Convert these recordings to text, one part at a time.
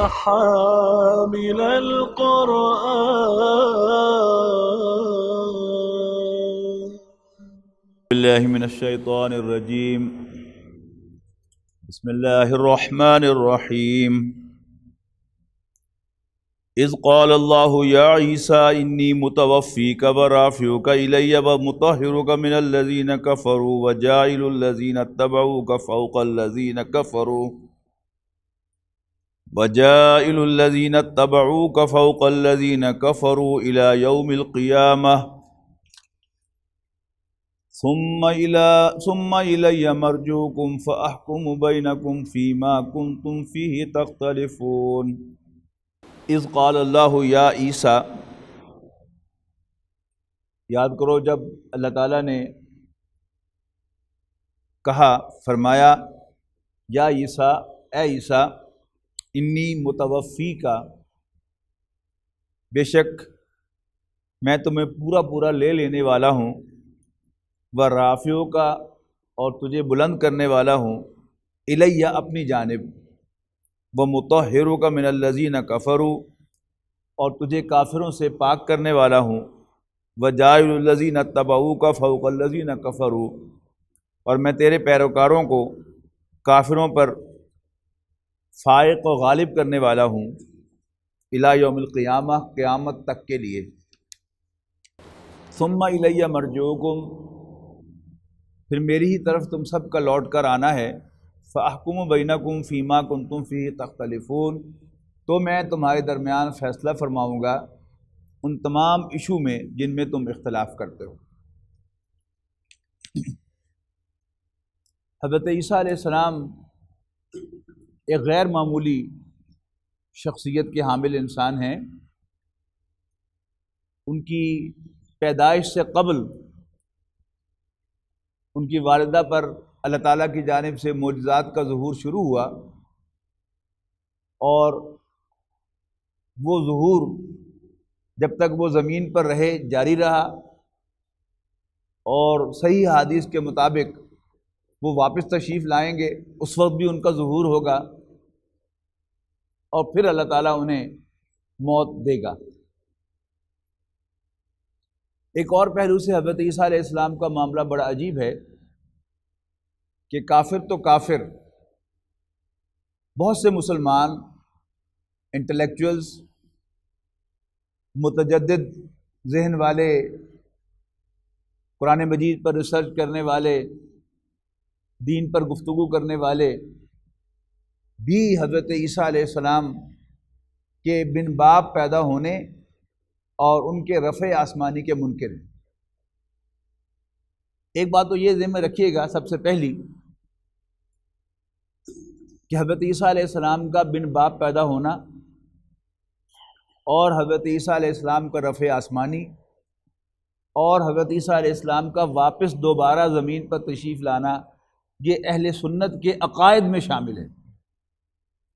حامل القرآن. بالله من الشيطان الرجيم. بسم الله الرحمن الرحيم. إذ قال الله يا عيسى إني متوفيك ورافعك إلي ومطهرك من الذين كفروا وجاعل الذين اتبعوك فوق الذين كفروا إلى يوم القيامة ثم إلي مرجوكم فأحكم بينكم فيما كنتم فيه تختلفون. اذ قال اللہ یا عیسیٰ، یاد کرو جب اللہ تعالیٰ نے کہا، فرمایا یا عیسیٰ، اے عیسیٰ، انی متوفی کا، بے شک میں تمہیں پورا لے لینے والا ہوں، ورافعو کا، اور تجھے بلند کرنے والا ہوں، الیہ اپنی جانب، ومطہرک من الذین کفروا، اور تجھے کافروں سے پاک کرنے والا ہوں، وجاعل الذین اتبعوک فوق الذین کفروا، اور میں تیرے پیروکاروں کو کافروں پر فائق و غالب کرنے والا ہوں، الی یوم القیامہ، قیامت تک کے لیے. ثم الی مرجعکم، پھر میری ہی طرف تم سب کا لوٹ کر آنا ہے، فاحکم بینکم فیما کنتم فیہ تختلفون، تو میں تمہارے درمیان فیصلہ فرماؤں گا ان تمام ایشو میں جن میں تم اختلاف کرتے ہو. حضرت عیسیٰ علیہ السلام ایک غیر معمولی شخصیت کے حامل انسان ہیں. ان کی پیدائش سے قبل ان کی والدہ پر اللہ تعالیٰ کی جانب سے معجزات کا ظہور شروع ہوا، اور وہ ظہور جب تک وہ زمین پر رہے جاری رہا، اور صحیح حدیث کے مطابق وہ واپس تشریف لائیں گے، اس وقت بھی ان کا ظہور ہوگا، اور پھر اللہ تعالیٰ انہیں موت دے گا. ایک اور پہلو سے حضرت عیسیٰ علیہ السلام کا معاملہ بڑا عجیب ہے کہ کافر تو کافر، بہت سے مسلمان انٹلیکچوئلز، متجدد ذہن والے، قرآن مجید پر ریسرچ کرنے والے، دین پر گفتگو کرنے والے بھی حضرت عیسیٰ علیہ السلام کے بن باپ پیدا ہونے اور ان کے رفع آسمانی کے منکر ہیں. ایک بات تو یہ ذہن میں رکھیے گا سب سے پہلی کہ حضرت عیسیٰ علیہ السلام کا بن باپ پیدا ہونا اور حضرت عیسیٰ علیہ السلام کا رفع آسمانی اور حضرت عیسیٰ علیہ السلام کا واپس دوبارہ زمین پر تشریف لانا، یہ اہل سنت کے عقائد میں شامل ہے.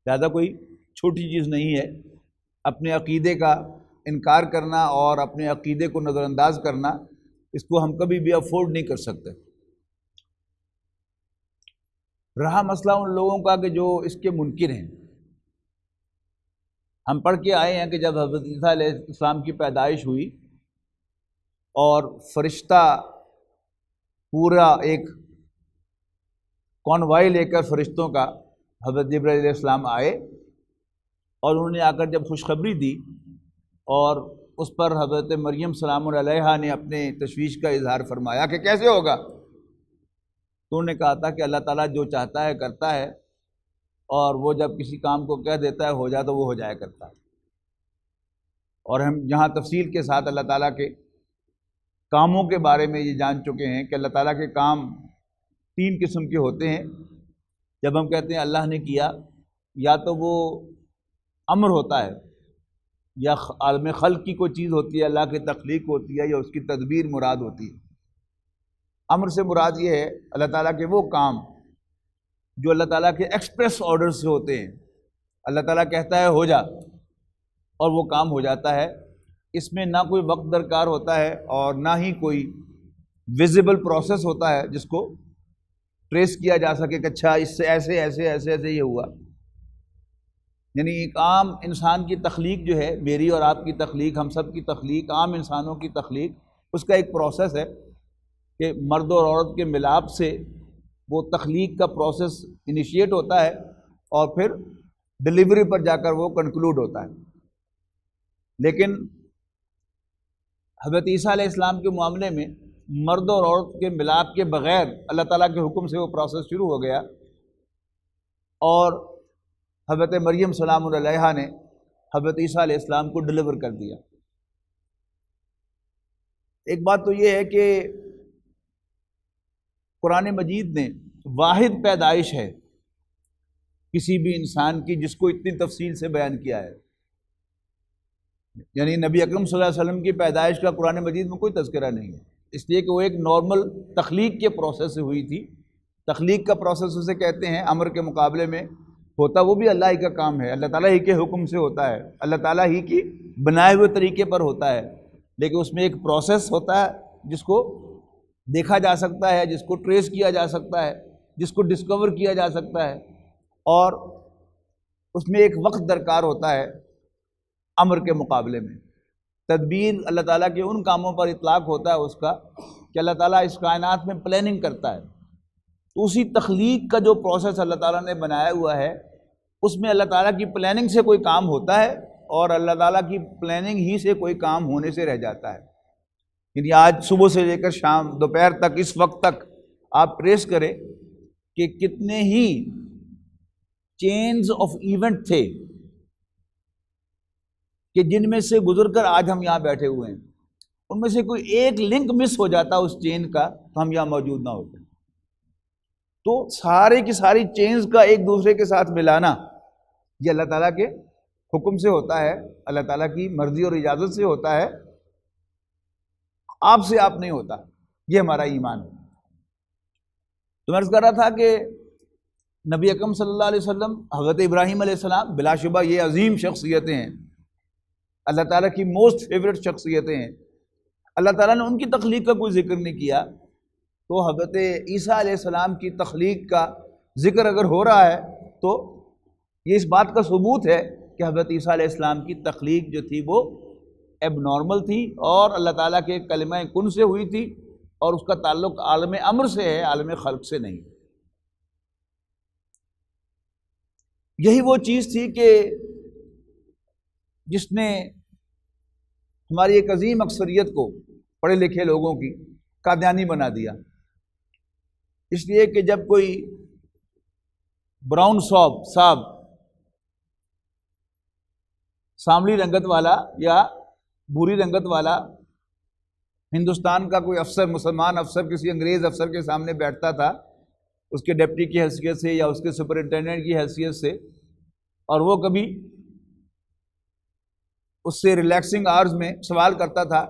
زیادہ کوئی چھوٹی چیز نہیں ہے. اپنے عقیدے کا انکار کرنا اور اپنے عقیدے کو نظر انداز کرنا، اس کو ہم کبھی بھی افورڈ نہیں کر سکتے. رہا مسئلہ ان لوگوں کا کہ جو اس کے منکر ہیں. ہم پڑھ کے آئے ہیں کہ جب حضرت عیسیٰ علیہ السلام کی پیدائش ہوئی اور فرشتہ پورا ایک کانوائے لے کر فرشتوں کا حضرت جبرائیل علیہ السلام آئے، اور انہوں نے آ کر جب خوشخبری دی اور اس پر حضرت مریم سلام علیہا نے اپنے تشویش کا اظہار فرمایا کہ کیسے ہوگا، تو انہوں نے کہا تھا کہ اللہ تعالیٰ جو چاہتا ہے کرتا ہے، اور وہ جب کسی کام کو کہہ دیتا ہے ہو جائے تو وہ ہو جایا کرتا ہے. اور ہم یہاں تفصیل کے ساتھ اللہ تعالیٰ کے کاموں کے بارے میں یہ جان چکے ہیں کہ اللہ تعالیٰ کے کام 3 قسم کے ہوتے ہیں. جب ہم کہتے ہیں اللہ نے کیا، یا تو وہ امر ہوتا ہے، یا عالم خلق کی کوئی چیز ہوتی ہے، اللہ کی تخلیق ہوتی ہے، یا اس کی تدبیر مراد ہوتی ہے. امر سے مراد یہ ہے اللہ تعالیٰ کے وہ کام جو اللہ تعالیٰ کے ایکسپریس آرڈر سے ہوتے ہیں. اللہ تعالیٰ کہتا ہے ہو جا، اور وہ کام ہو جاتا ہے. اس میں نہ کوئی وقت درکار ہوتا ہے اور نہ ہی کوئی ویزیبل پروسیس ہوتا ہے جس کو ٹریس کیا جا سکے کہ اچھا اس سے ایسے ایسے ایسے ایسے یہ ہوا. یعنی ایک عام انسان کی تخلیق جو ہے، میری اور آپ کی تخلیق، ہم سب کی تخلیق، عام انسانوں کی تخلیق، اس کا ایک پروسیس ہے کہ مرد اور عورت کے ملاپ سے وہ تخلیق کا پروسیس انیشیٹ ہوتا ہے اور پھر ڈلیوری پر جا کر وہ کنکلوڈ ہوتا ہے۔ لیکن حضرت عیسیٰ علیہ السلام کے معاملے میں مرد اور عورت کے ملاپ کے بغیر اللہ تعالیٰ کے حکم سے وہ پروسیس شروع ہو گیا، اور حضرت مریم سلام علیہا نے حضرت عیسیٰ علیہ السلام کو ڈلیور کر دیا۔ ایک بات تو یہ ہے کہ قرآن مجید نے واحد پیدائش ہے کسی بھی انسان کی جس کو اتنی تفصیل سے بیان کیا ہے، یعنی نبی اکرم صلی اللہ علیہ وسلم کی پیدائش کا قرآن مجید میں کوئی تذکرہ نہیں ہے، اس لیے کہ وہ ایک نارمل تخلیق کے پروسیس سے ہوئی تھی۔ تخلیق کا پروسیس اسے کہتے ہیں، امر کے مقابلے میں ہوتا وہ بھی اللہ ہی کا کام ہے، اللہ تعالیٰ ہی کے حکم سے ہوتا ہے، اللہ تعالیٰ ہی کی بنائے ہوئے طریقے پر ہوتا ہے، لیکن اس میں ایک پروسیس ہوتا ہے جس کو دیکھا جا سکتا ہے، جس کو ٹریس کیا جا سکتا ہے، جس کو ڈسکور کیا جا سکتا ہے، اور اس میں ایک وقت درکار ہوتا ہے امر کے مقابلے میں۔ تدبیر اللہ تعالیٰ کے ان کاموں پر اطلاق ہوتا ہے اس کا کہ اللہ تعالیٰ اس کائنات میں پلاننگ کرتا ہے، تو اسی تخلیق کا جو پروسیس اللہ تعالیٰ نے بنایا ہوا ہے اس میں اللہ تعالیٰ کی پلاننگ سے کوئی کام ہوتا ہے اور اللہ تعالیٰ کی پلاننگ ہی سے کوئی کام ہونے سے رہ جاتا ہے۔ یعنی آج صبح سے لے کر شام دوپہر تک، اس وقت تک آپ ٹریس کریں کہ کتنے ہی چینز آف ایونٹ تھے کہ جن میں سے گزر کر آج ہم یہاں بیٹھے ہوئے ہیں، ان میں سے کوئی ایک لنک مس ہو جاتا اس چین کا تو ہم یہاں موجود نہ ہوتے۔ تو سارے کی ساری چینز کا ایک دوسرے کے ساتھ ملانا یہ اللہ تعالیٰ کے حکم سے ہوتا ہے، اللہ تعالیٰ کی مرضی اور اجازت سے ہوتا ہے، آپ سے آپ نہیں ہوتا۔ یہ ہمارا ایمان ہے۔ تو میں عرض کر رہا تھا کہ نبی اکرم صلی اللہ علیہ وسلم، حضرت ابراہیم علیہ السلام، بلا شبہ یہ عظیم شخصیتیں ہیں، اللہ تعالیٰ کی موسٹ فیوریٹ شخصیتیں ہیں۔ اللہ تعالیٰ نے ان کی تخلیق کا کوئی ذکر نہیں کیا، تو حضرت عیسیٰ علیہ السلام کی تخلیق کا ذکر اگر ہو رہا ہے تو یہ اس بات کا ثبوت ہے کہ حضرت عیسیٰ علیہ السلام کی تخلیق جو تھی وہ ایب نارمل تھی اور اللہ تعالیٰ کے کلمہ کن سے ہوئی تھی، اور اس کا تعلق عالم امر سے ہے، عالم خلق سے نہیں۔ یہی وہ چیز تھی کہ جس نے ہماری ایک عظیم اکثریت کو، پڑھے لکھے لوگوں کی، قادیانی بنا دیا۔ اس لیے کہ جب کوئی براؤن صاحب سانولی رنگت والا یا بھوری رنگت والا ہندوستان کا کوئی افسر، مسلمان افسر کسی انگریز افسر کے سامنے بیٹھتا تھا، اس کے ڈپٹی کی حیثیت سے یا اس کے سپرنٹینڈنٹ کی حیثیت سے، اور وہ کبھی اس سے ریلیکسنگ آورز میں سوال کرتا تھا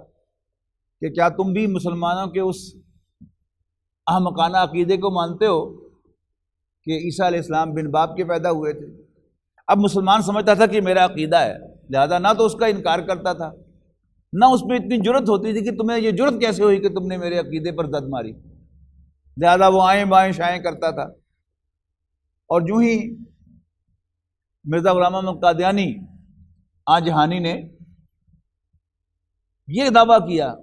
کہ کیا تم بھی مسلمانوں کے اس احمقانہ عقیدے کو مانتے ہو کہ عیسیٰ علیہ السلام بن باپ کے پیدا ہوئے تھے؟ اب مسلمان سمجھتا تھا کہ میرا عقیدہ ہے، لہذا نہ تو اس کا انکار کرتا تھا، نہ اس میں اتنی جرت ہوتی تھی کہ تمہیں یہ جرت کیسے ہوئی کہ تم نے میرے عقیدے پر دد ماری، لہذا وہ آئیں بائیں شائیں کرتا تھا۔ اور جو ہی مرزا غلام احمد قادیانی جہانی نے یہ دعویٰ کیا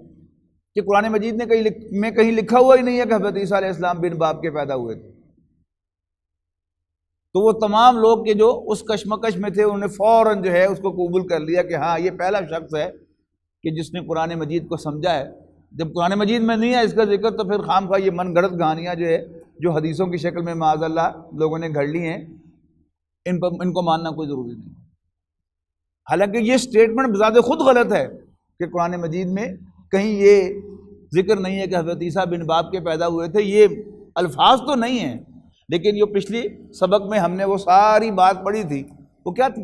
کہ قرآن مجید نے کہیں لکھا ہوا ہی نہیں ہے کہ حضرت عیسیٰ علیہ السلام بن باپ کے پیدا ہوئے تھے، تو وہ تمام لوگ کے جو اس کشمکش میں تھے انہوں نے فوراً جو ہے اس کو قبول کر لیا کہ ہاں یہ پہلا شخص ہے کہ جس نے قرآن مجید کو سمجھا ہے۔ جب قرآن مجید میں نہیں ہے اس کا ذکر تو پھر خام خواہ یہ من گھڑت کہانیاں جو ہے جو حدیثوں کی شکل میں معاذ اللہ لوگوں نے گھڑ لی ہیں، ان کو ماننا کوئی ضروری نہیں۔ حالانکہ یہ سٹیٹمنٹ بذات خود غلط ہے کہ قرآن مجید میں کہیں یہ ذکر نہیں ہے کہ حضرت عیسیٰ بن باپ کے پیدا ہوئے تھے، یہ الفاظ تو نہیں ہیں، لیکن جو پچھلی سبق میں ہم نے وہ ساری بات پڑھی تھی وہ کیا تھی؟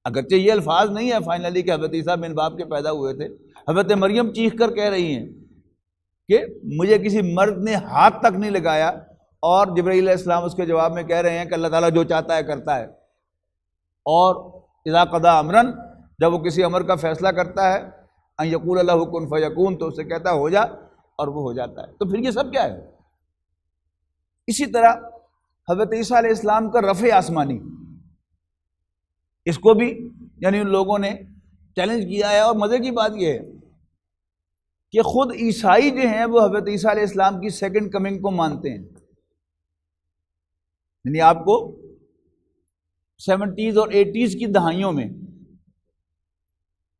اگرچہ یہ الفاظ نہیں ہے فائنلی کہ حضرت عیسیٰ بن باپ کے پیدا ہوئے تھے، حضرت مریم چیخ کر کہہ رہی ہیں کہ مجھے کسی مرد نے ہاتھ تک نہیں لگایا، اور جبرائیل علیہ السلام اس کے جواب میں کہہ رہے ہیں کہ اللہ تعالیٰ جو چاہتا ہے کرتا ہے، اور اذا قضا امرن، جب وہ کسی امر کا فیصلہ کرتا ہے، ان یقول له کن فیکون، تو اسے کہتا ہے ہو جا اور وہ ہو جاتا ہے۔ تو پھر یہ سب کیا ہے؟ اسی طرح حضرت عیسیٰ علیہ السلام کا رفع آسمانی، اس کو بھی یعنی ان لوگوں نے چیلنج کیا ہے۔ اور مزے کی بات یہ ہے کہ خود عیسائی جو ہیں وہ حضرت عیسیٰ علیہ السلام کی سیکنڈ کمنگ کو مانتے ہیں۔ یعنی آپ کو 70s اور 80s کی دہائیوں میں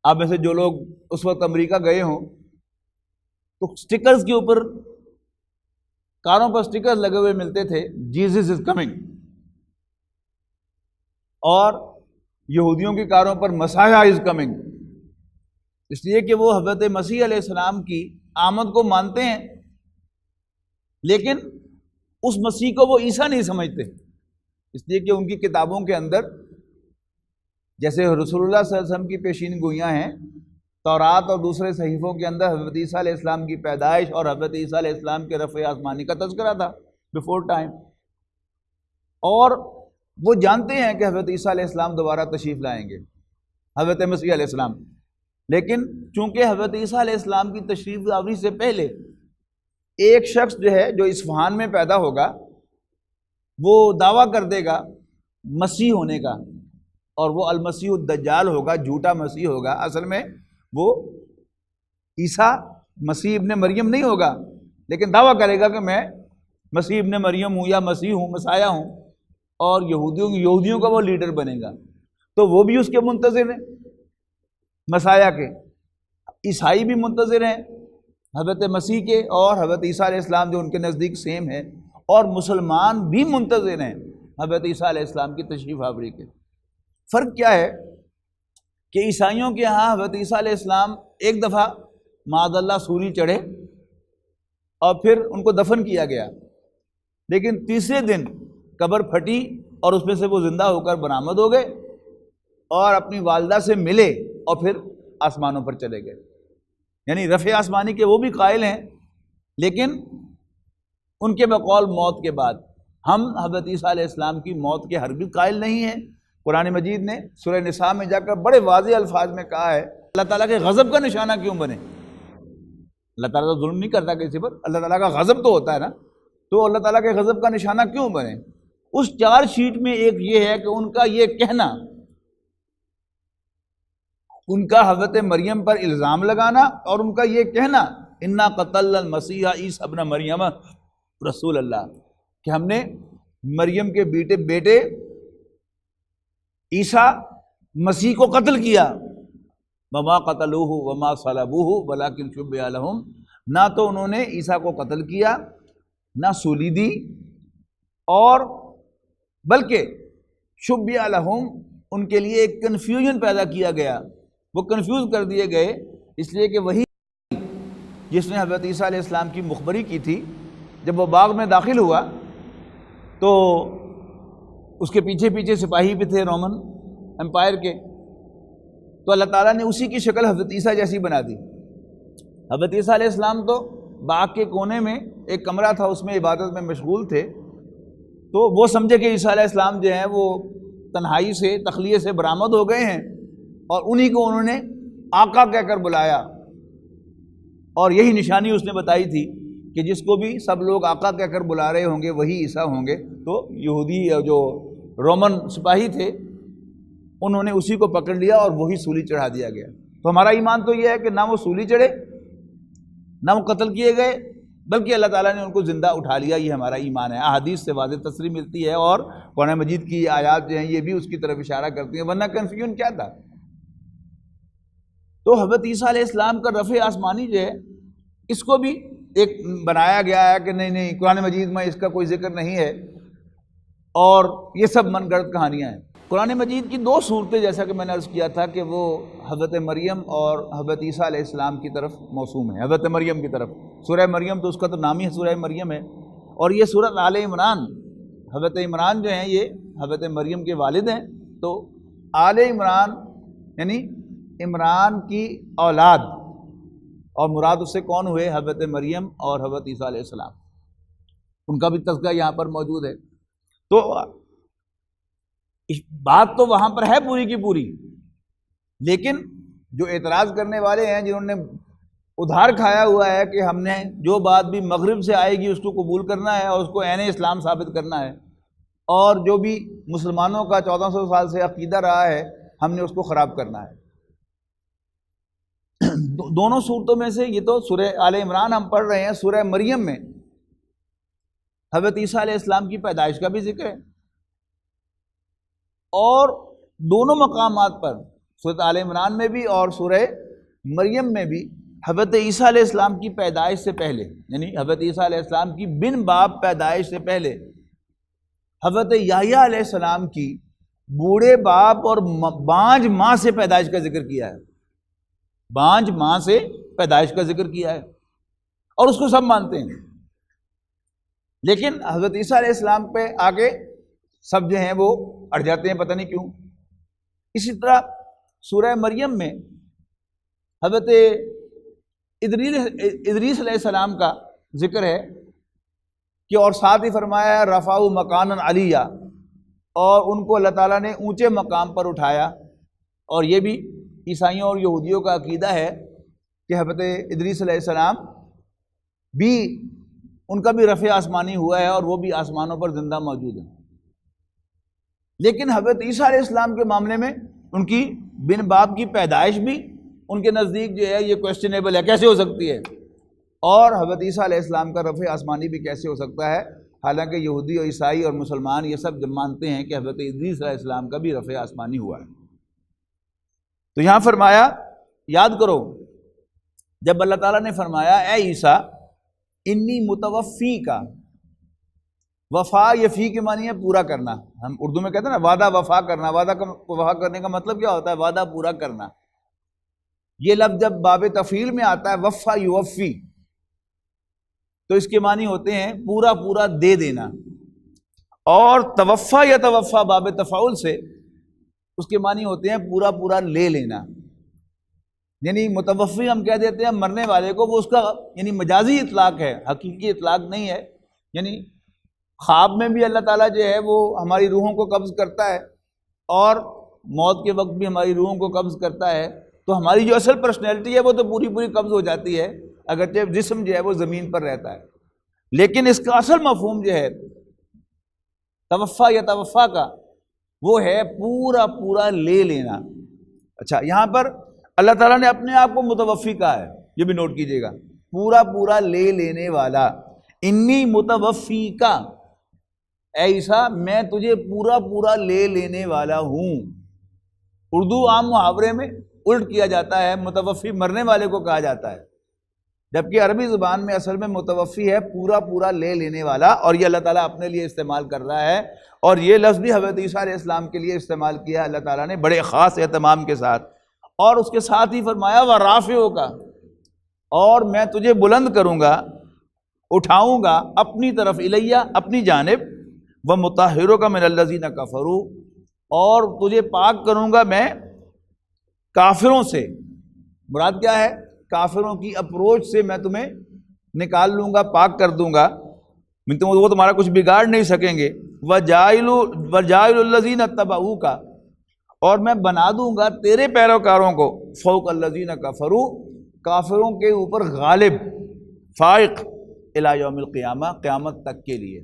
آپ میں سے جو لوگ اس وقت امریکہ گئے ہوں تو سٹیکرز کے اوپر، کاروں پر سٹیکر لگے ہوئے ملتے تھے، جیزس از کمنگ، اور یہودیوں کی کاروں پر مسیح از کمنگ، اس لیے کہ وہ حضرت مسیح علیہ السلام کی آمد کو مانتے ہیں، لیکن اس مسیح کو وہ عیسیٰ نہیں سمجھتے، اس لیے کہ ان کی کتابوں کے اندر جیسے رسول اللہ صلی اللہ علیہ وسلم کی پیشین گوئیاں ہیں، تورات اور دوسرے صحیفوں کے اندر حضرت عیسیٰ علیہ السلام کی پیدائش اور حضرت عیسیٰ علیہ السلام کے رفع آسمانی کا تذکرہ تھا بیفور ٹائم، اور وہ جانتے ہیں کہ حضرت عیسیٰ علیہ السلام دوبارہ تشریف لائیں گے، حضرت مسیح علیہ السلام، لیکن چونکہ حضرت عیسیٰ علیہ السلام کی تشریف آوری سے پہلے ایک شخص جو ہے جو اصفہان میں پیدا ہوگا وہ دعویٰ کر دے گا مسیح ہونے کا، اور وہ المسیح الدجال ہوگا، جھوٹا مسیح ہوگا، اصل میں وہ عیسیٰ مسیح ابن مریم نہیں ہوگا، لیکن دعویٰ کرے گا کہ میں مسیح ابن مریم ہوں یا مسیح ہوں، مسایہ ہوں، اور یہودیوں کا وہ لیڈر بنے گا، تو وہ بھی اس کے منتظر ہیں مسایہ کے، عیسائی بھی منتظر ہیں حضرت مسیح کے اور حضرت عیسیٰ علیہ السلام جو ان کے نزدیک سیم ہے، اور مسلمان بھی منتظر ہیں حضرت عیسیٰ علیہ السلام کی تشریف آوری کے۔ فرق کیا ہے کہ عیسائیوں کے ہاں حضرت عیسیٰ علیہ السلام ایک دفعہ معاذ اللہ سولی چڑھے اور پھر ان کو دفن کیا گیا، لیکن تیسرے دن قبر پھٹی اور اس میں سے وہ زندہ ہو کر برآمد ہو گئے اور اپنی والدہ سے ملے اور پھر آسمانوں پر چلے گئے۔ یعنی رفع آسمانی کے وہ بھی قائل ہیں، لیکن ان کے بقول موت کے بعد۔ ہم حضرت عیسیٰ علیہ السلام کی موت کے ہرگز قائل نہیں ہیں۔ قرآن مجید نے سورہ نساء میں جا کر بڑے واضح الفاظ میں کہا ہے اللہ تعالیٰ کے غضب کا نشانہ کیوں بنے؟ اللہ تعالیٰ تو ظلم نہیں کرتا کسی پر، اللہ تعالیٰ کا غضب تو ہوتا ہے نا، تو اللہ تعالیٰ کے غضب کا نشانہ کیوں بنے؟ اس چارج شیٹ میں ایک یہ ہے کہ ان کا یہ کہنا، ان کا حضرت مریم پر الزام لگانا اور ان کا یہ کہنا انا قتلنا المسیح عیسی ابن مریم رسول اللہ، کہ ہم نے مریم کے بیٹے عیسیٰ مسیح کو قتل کیا، وما قتلوہ وما صلبوہ ولکن شبہ لہم، نہ تو انہوں نے عیسیٰ کو قتل کیا نہ سولی دی، اور بلکہ شبہ لہم ان کے لیے ایک کنفیوژن پیدا کیا گیا، وہ کنفیوز کر دیے گئے، اس لیے کہ وہی جس نے حضرت عیسیٰ علیہ السلام کی مخبری کی تھی جب وہ باغ میں داخل ہوا تو اس کے پیچھے پیچھے سپاہی بھی تھے رومن امپائر کے، تو اللہ تعالیٰ نے اسی کی شکل حضرت عیسیٰ جیسی بنا دی۔ حضرت عیسیٰ علیہ السلام تو باغ کے کونے میں ایک کمرہ تھا، اس میں عبادت میں مشغول تھے، تو وہ سمجھے کہ عیسیٰ علیہ السلام جو ہیں وہ تنہائی سے تخلیے سے برآمد ہو گئے ہیں، اور انہی کو انہوں نے آقا کہہ کر بلایا، اور یہی نشانی اس نے بتائی تھی کہ جس کو بھی سب لوگ آقا کہہ کر بلا رہے ہوں گے وہی عیسیٰ ہوں گے۔ تو یہودی جو رومن سپاہی تھے انہوں نے اسی کو پکڑ لیا اور وہی سولی چڑھا دیا گیا۔ تو ہمارا ایمان تو یہ ہے کہ نہ وہ سولی چڑھے نہ وہ قتل کیے گئے، بلکہ اللہ تعالیٰ نے ان کو زندہ اٹھا لیا، یہ ہمارا ایمان ہے۔ احادیث سے واضح تصریح ملتی ہے، اور قرآن مجید کی آیات جو ہیں یہ بھی اس کی طرف اشارہ کرتی ہیں، ورنہ کنفیوژن کیا تھا؟ تو حضرت عیسیٰ علیہ السلام کا رفع آسمانی جو ہے اس کو بھی ایک بنایا گیا ہے کہ نہیں قرآن مجید میں اس کا کوئی ذکر نہیں ہے، اور یہ سب من گھڑت کہانیاں ہیں۔ قرآن مجید کی دو صورتیں جیسا کہ میں نے عرض کیا تھا کہ وہ حضرت مریم اور حضرت عیسیٰ علیہ السلام کی طرف موسوم ہے، حضرت مریم کی طرف۔ سورہ مریم تو اس کا تو نام ہی سورہ مریم ہے، اور یہ سورۃ آل عمران، حضرت عمران جو ہیں یہ حضرت مریم کے والد ہیں، تو آل عمران یعنی عمران کی اولاد، اور مراد اس سے کون ہوئے؟ حضرت مریم اور حضرت عیسیٰ علیہ السلام، ان کا بھی تذکرہ یہاں پر موجود ہے۔ تو بات تو وہاں پر ہے پوری کی پوری، لیکن جو اعتراض کرنے والے ہیں جنہوں نے ادھار کھایا ہوا ہے کہ ہم نے جو بات بھی مغرب سے آئے گی اس کو قبول کرنا ہے اور اس کو عین اسلام ثابت کرنا ہے، اور جو بھی مسلمانوں کا 1400 سال سے عقیدہ رہا ہے ہم نے اس کو خراب کرنا ہے۔ دونوں صورتوں میں سے یہ تو سورہ آل عمران ہم پڑھ رہے ہیں، سورہ مریم میں حضرت عیسیٰ علیہ السلام کی پیدائش کا بھی ذکر ہے، اور دونوں مقامات پر سورہ آل عمران میں بھی اور سورہ مریم میں بھی حضرت عیسیٰ علیہ السلام کی پیدائش سے پہلے، یعنی حضرت عیسیٰ علیہ السلام کی بن باپ پیدائش سے پہلے حضرت یحییٰ علیہ السلام کی بوڑھے باپ اور بانجھ ماں سے پیدائش کا ذکر کیا ہے، بانجھ ماں سے پیدائش کا ذکر کیا ہے، اور اس کو سب مانتے ہیں۔ لیکن حضرت عیسیٰ علیہ السلام پہ آگے سب جو ہیں وہ اڑ جاتے ہیں، پتہ نہیں کیوں۔ اسی طرح سورہ مریم میں حضرت ادریس علیہ السلام کا ذکر ہے کہ اور ساتھ ہی فرمایا رفعہ مکانا علیہ، اور ان کو اللہ تعالیٰ نے اونچے مقام پر اٹھایا، اور یہ بھی عیسائیوں اور یہودیوں کا عقیدہ ہے کہ حضرت ادریس علیہ السلام بھی، ان کا بھی رفع آسمانی ہوا ہے اور وہ بھی آسمانوں پر زندہ موجود ہیں۔ لیکن حضرت عیسیٰ علیہ السلام کے معاملے میں ان کی بن باپ کی پیدائش بھی ان کے نزدیک جو ہے یہ کویسچنیبل ہے، کیسے ہو سکتی ہے، اور حضرت عیسیٰ علیہ السلام کا رفع آسمانی بھی کیسے ہو سکتا ہے، حالانکہ یہودی اور عیسائی اور مسلمان یہ سب جب مانتے ہیں کہ حضرت ادریس علیہ السلام کا بھی رفع آسمانی ہوا ہے۔ تو یہاں فرمایا، یاد کرو جب اللہ تعالیٰ نے فرمایا اے عیسیٰ انی متوفی کا، وفا یہ فی کے معنی ہے پورا کرنا، ہم اردو میں کہتے ہیں نا وعدہ وفا کرنا، وفا کرنے کا مطلب کیا ہوتا ہے؟ وعدہ پورا کرنا۔ یہ لفظ جب باب تفعیل میں آتا ہے وفا یوفی، تو اس کے معنی ہوتے ہیں پورا پورا دے دینا، اور توفا یا توفا باب تفاعل سے اس کے معنی ہوتے ہیں پورا پورا لے لینا۔ یعنی متوفی ہم کہہ دیتے ہیں مرنے والے کو، وہ اس کا یعنی مجازی اطلاق ہے، حقیقی اطلاق نہیں ہے۔ یعنی خواب میں بھی اللہ تعالیٰ جو ہے وہ ہماری روحوں کو قبض کرتا ہے، اور موت کے وقت بھی ہماری روحوں کو قبض کرتا ہے، تو ہماری جو اصل پرسنالٹی ہے وہ تو پوری پوری قبض ہو جاتی ہے، اگرچہ جسم جو ہے وہ زمین پر رہتا ہے۔ لیکن اس کا اصل مفہوم جو ہے توفا یا توفا کا، وہ ہے پورا پورا لے لینا۔ اچھا، یہاں پر اللہ تعالیٰ نے اپنے آپ کو متوفی کہا ہے، یہ بھی نوٹ کیجئے گا، پورا پورا لے لینے والا۔ انی متوفی کا، اے عیسیٰ میں تجھے پورا پورا لے لینے والا ہوں۔ اردو عام محاورے میں الٹ کیا جاتا ہے، متوفی مرنے والے کو کہا جاتا ہے، جبکہ عربی زبان میں اصل میں متوفی ہے پورا پورا لے لینے والا، اور یہ اللہ تعالیٰ اپنے لیے استعمال کر رہا ہے، اور یہ لفظ بھی حضرت عیسیٰ علیہ السلام کے لیے استعمال کیا اللہ تعالیٰ نے بڑے خاص اہتمام کے ساتھ، اور اس کے ساتھ ہی فرمایا وَرَافِعُکَ کا، اور میں تجھے بلند کروں گا، اٹھاؤں گا اپنی طرف الیہ اپنی جانب، وَمُطَہِّرُکَ مِنَ الَّذِینَ کَفَرُوا، اور تجھے پاک کروں گا میں کافروں سے۔ مراد کیا ہے؟ کافروں کی اپروچ سے میں تمہیں نکال لوں گا، پاک کر دوں گا، وہ تمہارا کچھ بگاڑ نہیں سکیں گے۔ وَجَائِلُ الَّذِينَ اتَّبَعُوكَ، اور میں بنا دوں گا تیرے پیروکاروں کو فوق الذین کفروا، کافروں کے اوپر غالب، فائق الی یوم القیامہ، قیامت تک کے لیے۔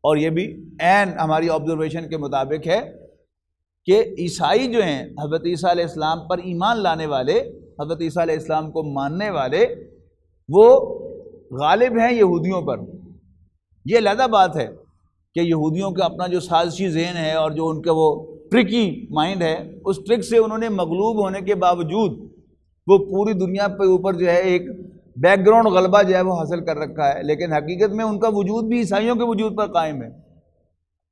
اور یہ بھی عین ہماری آبزرویشن کے مطابق ہے کہ عیسائی جو ہیں حضرت عیسیٰ علیہ السلام پر ایمان لانے والے، حضرت عیسیٰ علیہ السلام کو ماننے والے، وہ غالب ہیں یہودیوں پر۔ یہ علیحدہ بات ہے کہ یہودیوں کا اپنا جو سازشی ذہن ہے اور جو ان کا وہ ٹرکی مائنڈ ہے، اس ٹرک سے انہوں نے مغلوب ہونے کے باوجود وہ پوری دنیا پہ اوپر جو ہے ایک بیک گراؤنڈ غلبہ جو ہے وہ حاصل کر رکھا ہے، لیکن حقیقت میں ان کا وجود بھی عیسائیوں کے وجود پر قائم ہے۔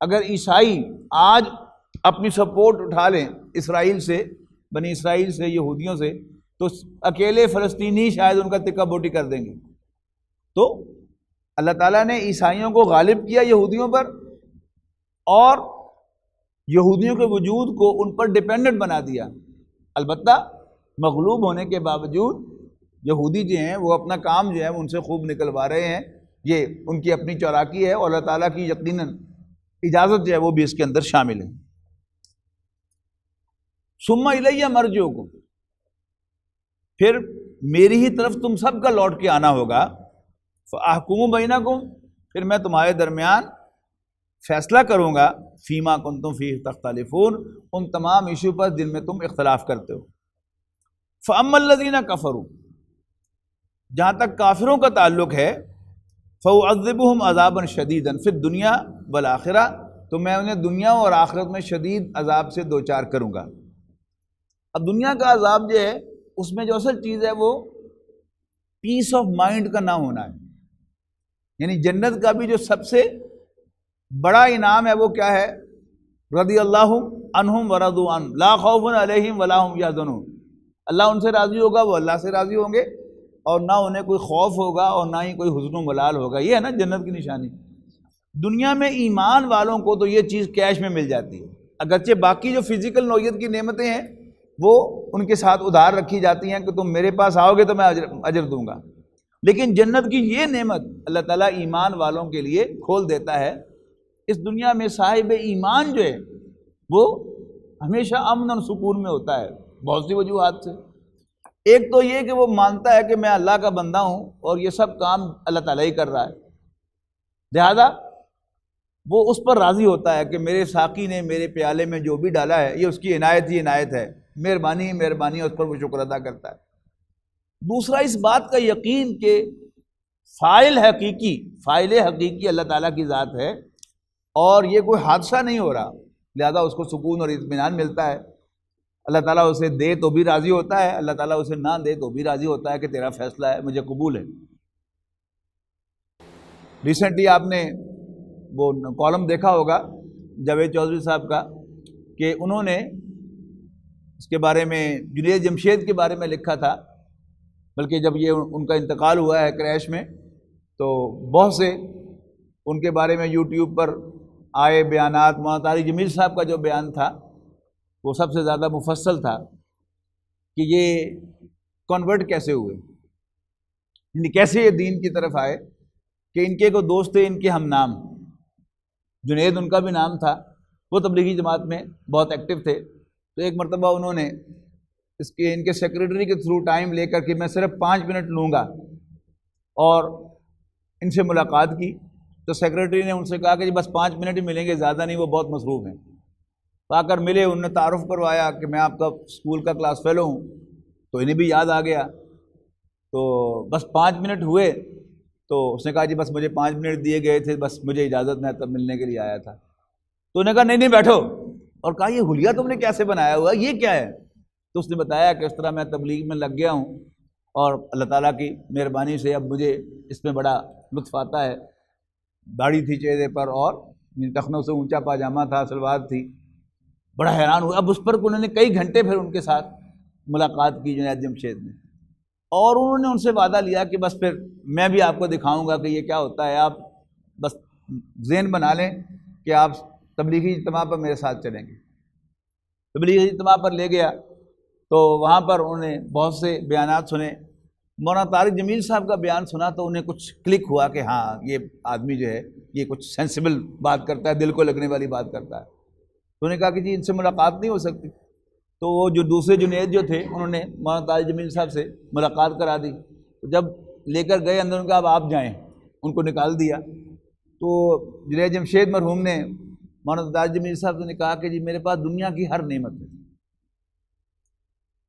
اگر عیسائی آج اپنی سپورٹ اٹھا لیں اسرائیل سے، بنی اسرائیل سے، یہودیوں سے، تو اکیلے فلسطینی شاید ان کا تکہ بوٹی کر دیں گے۔ تو اللہ تعالیٰ نے عیسائیوں کو غالب کیا یہودیوں پر، اور یہودیوں کے وجود کو ان پر ڈیپینڈنٹ بنا دیا۔ البتہ مغلوب ہونے کے باوجود یہودی جو ہیں وہ اپنا کام جو ہے ان سے خوب نکلوا رہے ہیں، یہ ان کی اپنی چالاکی ہے، اور اللہ تعالیٰ کی یقیناً اجازت جو ہے وہ بھی اس کے اندر شامل ہے۔ ثم الیہ مرجعکم، پھر میری ہی طرف تم سب کا لوٹ کے آنا ہوگا، فاحکم بینکم، پھر میں تمہارے درمیان فیصلہ کروں گا فیما کنتم فیہ تختلفون، ان تمام ایشو پر جن میں تم اختلاف کرتے ہو۔ فاما الذین کفروا، جہاں تک کافروں کا تعلق ہے، فاعذبہم عذابا شدیدا فی الدنیا والآخرہ، تو میں انہیں دنیا اور آخرت میں شدید عذاب سے دوچار کروں گا۔ اب دنیا کا عذاب جو ہے اس میں جو اصل چیز ہے وہ پیس آف مائنڈ کا نہ ہونا ہے، یعنی جنت کا بھی جو سب سے بڑا انعام ہے وہ کیا ہے؟ رضی اللہ عنہم ورضوا عنہ لا خوف علیہم ولا هم یحزنون، اللہ ان سے راضی ہوگا، وہ اللہ سے راضی ہوں گے، اور نہ انہیں کوئی خوف ہوگا اور نہ ہی کوئی حزن و ملال ہوگا۔ یہ ہے نا جنت کی نشانی۔ دنیا میں ایمان والوں کو تو یہ چیز کیش میں مل جاتی ہے، اگرچہ باقی جو فزیکل نوعیت کی نعمتیں ہیں وہ ان کے ساتھ ادھار رکھی جاتی ہیں کہ تم میرے پاس آؤ گے تو میں اجر دوں گا، لیکن جنت کی یہ نعمت اللہ تعالیٰ ایمان والوں کے لیے کھول دیتا ہے۔ اس دنیا میں صاحب ایمان جو ہے وہ ہمیشہ امن اور سکون میں ہوتا ہے بہت سی وجوہات سے۔ ایک تو یہ کہ وہ مانتا ہے کہ میں اللہ کا بندہ ہوں اور یہ سب کام اللہ تعالیٰ ہی کر رہا ہے، لہذا وہ اس پر راضی ہوتا ہے کہ میرے ساقی نے میرے پیالے میں جو بھی ڈالا ہے یہ اس کی عنایت ہی عنایت ہے، مہربانی ہی مہربانی ہے، اس پر وہ شکر ادا کرتا ہے۔ دوسرا اس بات کا یقین کہ فاعل حقیقی اللہ تعالیٰ کی ذات ہے اور یہ کوئی حادثہ نہیں ہو رہا، لہذا اس کو سکون اور اطمینان ملتا ہے۔ اللہ تعالیٰ اسے دے تو بھی راضی ہوتا ہے، اللہ تعالیٰ اسے نہ دے تو بھی راضی ہوتا ہے کہ تیرا فیصلہ ہے، مجھے قبول ہے۔ ریسنٹلی آپ نے وہ کالم دیکھا ہوگا جاوید چودھری صاحب کا کہ انہوں نے اس کے بارے میں جنید جمشید کے بارے میں لکھا تھا، بلکہ جب یہ ان کا انتقال ہوا ہے کریش میں تو بہت سے ان کے بارے میں یوٹیوب پر آئے بیانات، مولانا طارق جمیل صاحب کا جو بیان تھا وہ سب سے زیادہ مفصل تھا کہ یہ کنورٹ کیسے ہوئے، یعنی کیسے یہ دین کی طرف آئے، کہ ان کے کو دوست تھے ان کے ہم نام، جنید ان کا بھی نام تھا، وہ تبلیغی جماعت میں بہت ایکٹیو تھے، تو ایک مرتبہ انہوں نے ان کے سیکریٹری کے تھرو ٹائم لے کر کے میں صرف 5 منٹ لوں گا اور ان سے ملاقات کی، تو سیکریٹری نے ان سے کہا کہ جی بس 5 منٹ ہی ملیں گے، زیادہ نہیں، وہ بہت مصروف ہیں۔ آ کر ملے، انہوں نے تعارف کروایا کہ میں آپ کا اسکول کا کلاس فیلو ہوں، تو انہیں بھی یاد آ گیا، تو بس 5 منٹ ہوئے تو اس نے کہا جی بس مجھے 5 منٹ دیے گئے تھے، بس مجھے اجازت نہیں، تب ملنے کے لیے آیا تھا۔ تو انہوں نے کہا نہیں بیٹھو، اور کہا یہ حلیہ تم نے کیسے بنایا ہوا، یہ کیا ہے؟ تو اس نے بتایا کہ اس طرح میں تبلیغ میں لگ گیا ہوں اور اللہ تعالیٰ کی مہربانی سے اب مجھے اس میں بڑا لطف آتا ہے۔ داڑھی تھی چہرے پر اور ٹخنوں سے اونچا پاجامہ تھا، سلوار تھی، بڑا حیران ہوا۔ اب اس پر انہوں نے کئی گھنٹے پھر ان کے ساتھ ملاقات کی جنید جمشید نے، اور انہوں نے ان سے وعدہ لیا کہ بس پھر میں بھی آپ کو دکھاؤں گا کہ یہ کیا ہوتا ہے، آپ بس ذہن بنا لیں کہ آپ تبلیغی اجتماع پر میرے ساتھ چلیں گے۔ تبلیغی اجتماع پر لے گیا تو وہاں پر انہوں نے بہت سے بیانات سنے۔ مولانا طارق جمیل صاحب کا بیان سنا تو انہیں کچھ کلک ہوا کہ ہاں یہ آدمی جو ہے یہ کچھ سینسیبل بات کرتا ہے، دل کو لگنے والی بات کرتا ہے۔ تو انہوں نے کہا کہ جی ان سے ملاقات نہیں ہو سکتی، تو وہ جو دوسرے جنید جو تھے انہوں نے مولانا طارق جمیل صاحب سے ملاقات کرا دی۔ جب لے کر گئے اندر، ان کا اب آپ جائیں، ان کو نکال دیا۔ تو جنید جمشید مرحوم نے مولانا طارق جمیل صاحب سے نے کہا کہ جی میرے پاس دنیا کی ہر نعمت ہے،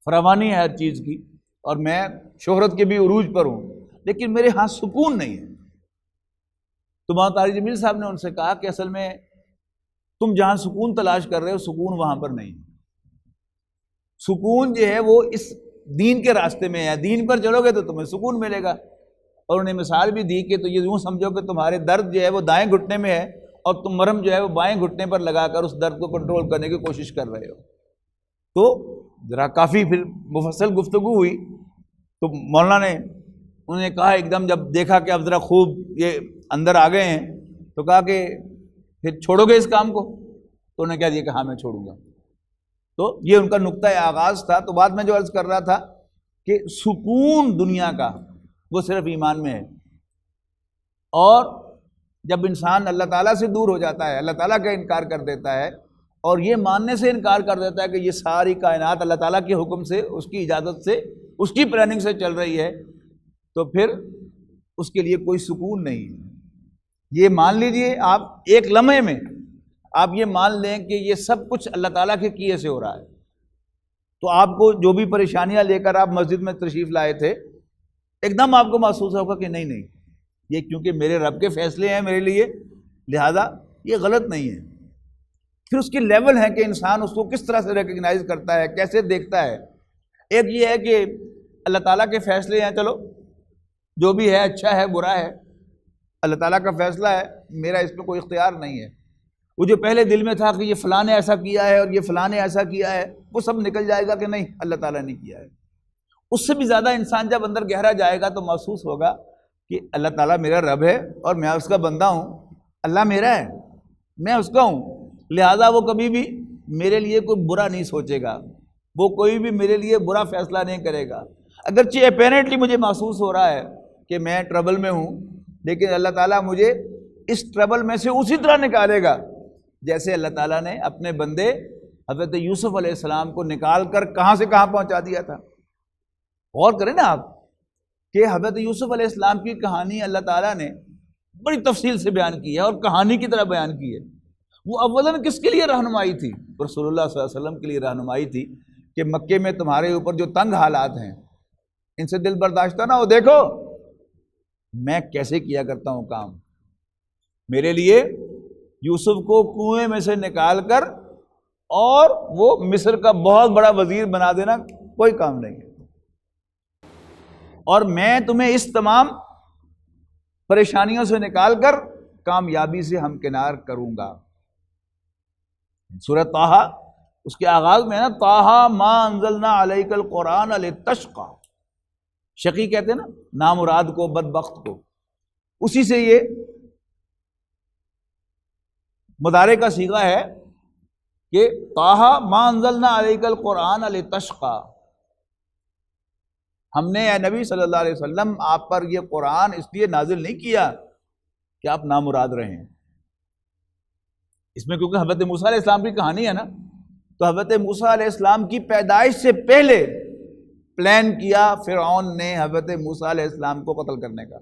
فراوانی ہے ہر چیز کی، اور میں شہرت کے بھی عروج پر ہوں، لیکن میرے ہاں سکون نہیں ہے۔ تو مولانا طارق جمیل صاحب نے ان سے کہا کہ اصل میں تم جہاں سکون تلاش کر رہے ہو سکون وہاں پر نہیں، سکون جو ہے وہ اس دین کے راستے میں ہے، دین پر چلو گے تو تمہیں سکون ملے گا۔ اور انہیں مثال بھی دی کہ تو یہ یوں سمجھو کہ تمہارے درد جو ہے وہ دائیں گھٹنے میں ہے اور تم مرہم جو ہے وہ بائیں گھٹنے پر لگا کر اس درد کو کنٹرول کرنے کی کوشش کر رہے ہو۔ تو ذرا کافی پھر مفصل گفتگو ہوئی، تو مولانا نے انہوں نے کہا ایک دم جب دیکھا کہ اب ذرا خوب یہ اندر آ گئے ہیں تو کہا کہ پھر چھوڑو گے اس کام کو؟ تو انہوں نے کہا دیا کہ ہاں میں چھوڑوں گا۔ تو یہ ان کا نقطہ آغاز تھا۔ تو بعد میں جو عرض کر رہا تھا کہ سکون دنیا کا وہ صرف ایمان میں ہے، اور جب انسان اللہ تعالیٰ سے دور ہو جاتا ہے، اللہ تعالیٰ کا انکار کر دیتا ہے اور یہ ماننے سے انکار کر دیتا ہے کہ یہ ساری کائنات اللہ تعالیٰ کے حکم سے، اس کی اجازت سے، اس کی پلاننگ سے چل رہی ہے، تو پھر اس کے لیے کوئی سکون نہیں ہے۔ یہ مان لیجئے آپ ایک لمحے میں آپ یہ مان لیں کہ یہ سب کچھ اللہ تعالیٰ کے کیے سے ہو رہا ہے، تو آپ کو جو بھی پریشانیاں لے کر آپ مسجد میں تشریف لائے تھے، ایک دم آپ کو محسوس ہوگا کہ نہیں یہ کیونکہ میرے رب کے فیصلے ہیں میرے لیے، لہذا یہ غلط نہیں ہے۔ پھر اس کے لیول ہیں کہ انسان اس کو کس طرح سے ریکگنائز کرتا ہے، کیسے دیکھتا ہے۔ ایک یہ ہے کہ اللہ تعالیٰ کے فیصلے ہیں، چلو جو بھی ہے اچھا ہے برا ہے، اللہ تعالیٰ کا فیصلہ ہے، میرا اس میں کوئی اختیار نہیں ہے۔ وہ جو پہلے دل میں تھا کہ یہ فلاں نے ایسا کیا ہے اور یہ فلاں نے ایسا کیا ہے، وہ سب نکل جائے گا کہ نہیں اللہ تعالیٰ نے کیا ہے۔ اس سے بھی زیادہ انسان جب اندر گہرا جائے گا تو محسوس ہوگا کہ اللہ تعالیٰ میرا رب ہے اور میں اس کا بندہ ہوں، اللہ میرا ہے میں اس کا ہوں، لہذا وہ کبھی بھی میرے لیے کوئی برا نہیں سوچے گا، وہ کوئی بھی میرے لیے برا فیصلہ نہیں کرے گا۔ اگرچہ اپیرنٹلی مجھے محسوس ہو رہا ہے کہ میں ٹربل میں ہوں، لیکن اللہ تعالیٰ مجھے اس ٹربل میں سے اسی طرح نکالے گا جیسے اللہ تعالیٰ نے اپنے بندے حضرت یوسف علیہ السلام کو نکال کر کہاں سے کہاں پہنچا دیا تھا۔ غور کریں نا آپ کہ حضرت یوسف علیہ السلام کی کہانی اللہ تعالیٰ نے بڑی تفصیل سے بیان کی ہے اور کہانی کی طرح بیان کی ہے۔ وہ اولاً کس کے لیے رہنمائی تھی؟ رسول اللہ صلی اللہ علیہ وسلم کے لیے رہنمائی تھی کہ مکے میں تمہارے اوپر جو تنگ حالات ہیں ان سے دل برداشتہ نہ ہو، دیکھو میں کیسے کیا کرتا ہوں کام۔ میرے لیے یوسف کو کنویں میں سے نکال کر اور وہ مصر کا بہت بڑا وزیر بنا دینا کوئی کام نہیں ہے، اور میں تمہیں اس تمام پریشانیوں سے نکال کر کامیابی سے ہمکنار کروں گا۔ سورۃ طٰہٰ اس کے آغاز میں ہے نا، طٰہٰ ما انزلنا علیک القرآن لتشقی، شقی کہتے ہیں نا نامراد کو، بدبخت کو، اسی سے یہ مضارع کا صیغہ ہے کہ طٰہٰ ما انزلنا علیک القرآن لتشقی، ہم نے اے نبی صلی اللہ علیہ وسلم آپ پر یہ قرآن اس لیے نازل نہیں کیا کہ آپ نامراد رہیں۔ اس میں کیونکہ حضرت موسیٰ علیہ السلام کی کہانی ہے نا، تو حضرت موسیٰ علیہ السلام کی پیدائش سے پہلے پلان کیا فرعون نے حضرت موسیٰ علیہ السلام کو قتل کرنے کا،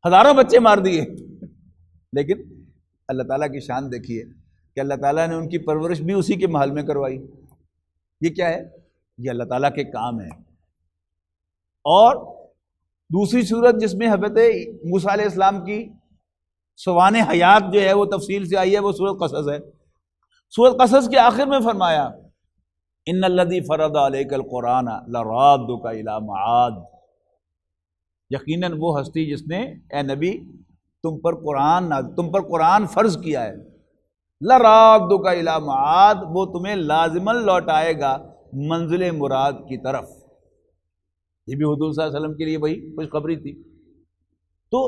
ہزاروں بچے مار دیے، لیکن اللہ تعالیٰ کی شان دیکھیے کہ اللہ تعالیٰ نے ان کی پرورش بھی اسی کے محل میں کروائی۔ یہ کیا ہے؟ یہ اللہ تعالیٰ کے کام ہے۔ اور دوسری صورت جس میں حضرت موسیٰ علیہ السلام کی سوانح حیات جو ہے وہ تفصیل سے آئی ہے، وہ سورۃ قصص ہے۔ سورۃ قصص کے آخر میں فرمایا ان الذی فرض علیک القرآن لرادک الی معاد، یقیناً وہ ہستی جس نے اے نبی تم پر قرآن فرض کیا ہے، لرادک الی معاد، وہ تمہیں لازماً لوٹائے گا منزل مراد کی طرف۔ یہ بھی حضور صلی اللہ علیہ وسلم کے لیے وہی خوشخبری تھی۔ تو